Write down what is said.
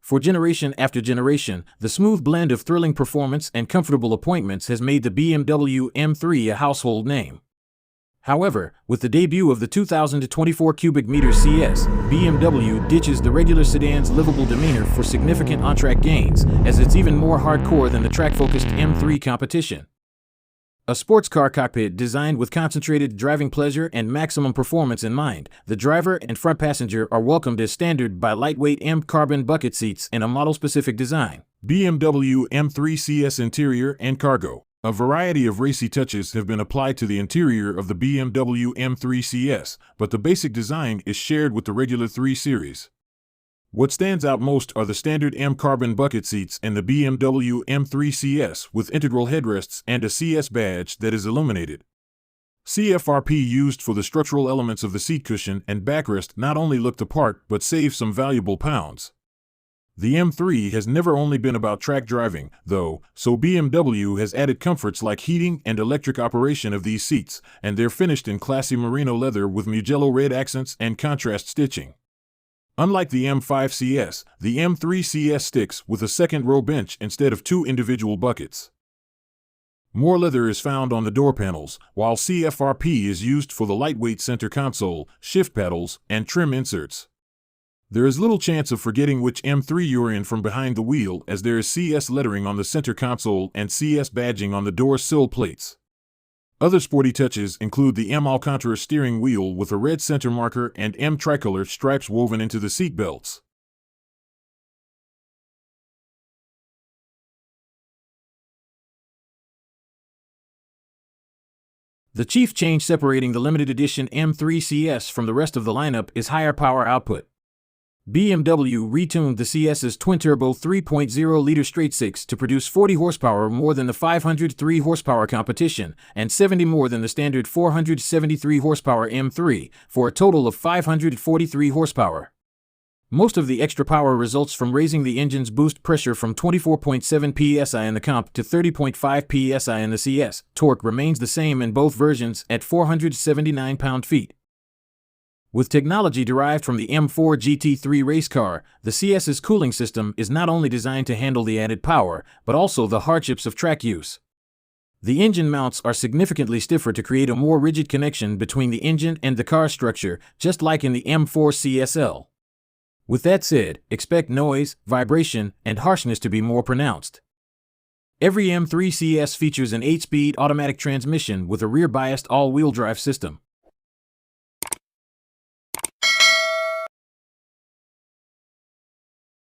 For generation after generation, the smooth blend of thrilling performance and comfortable appointments has made the BMW M3 a household name. However, with the debut of the 2024 cubic meter CS, BMW ditches the regular sedan's livable demeanor for significant on-track gains, as it's even more hardcore than the track-focused M3 competition. A sports car cockpit designed with concentrated driving pleasure and maximum performance in mind, the driver and front passenger are welcomed as standard by lightweight M-carbon bucket seats in a model-specific design. BMW M3 CS interior and cargo. A variety of racy touches have been applied to the interior of the BMW M3 CS, but the basic design is shared with the regular 3 Series. What stands out most are the standard M-carbon bucket seats in the BMW M3 CS with integral headrests and a CS badge that is illuminated. CFRP used for the structural elements of the seat cushion and backrest not only look the part but save some valuable pounds. The M3 has never only been about track driving, though, so BMW has added comforts like heating and electric operation of these seats, and they're finished in classy merino leather with Mugello red accents and contrast stitching. Unlike the M5 CS, the M3 CS sticks with a second-row bench instead of 2 individual buckets. More leather is found on the door panels, while CFRP is used for the lightweight center console, shift paddles, and trim inserts. There is little chance of forgetting which M3 you're in from behind the wheel, as there is CS lettering on the center console and CS badging on the door sill plates. Other sporty touches include the M Alcantara steering wheel with a red center marker and M tricolor stripes woven into the seat belts. The chief change separating the limited edition M3 CS from the rest of the lineup is higher power output. BMW retuned the CS's twin-turbo 3.0-liter straight-six to produce 40 horsepower more than the 503 horsepower competition and 70 more than the standard 473 horsepower M3, for a total of 543 horsepower. Most of the extra power results from raising the engine's boost pressure from 24.7 psi in the Comp to 30.5 psi in the CS. Torque remains the same in both versions at 479 pound-feet. With technology derived from the M4 GT3 race car, the CS's cooling system is not only designed to handle the added power, but also the hardships of track use. The engine mounts are significantly stiffer to create a more rigid connection between the engine and the car structure, just like in the M4 CSL. With that said, expect noise, vibration, and harshness to be more pronounced. Every M3 CS features an 8-speed automatic transmission with a rear-biased all-wheel drive system.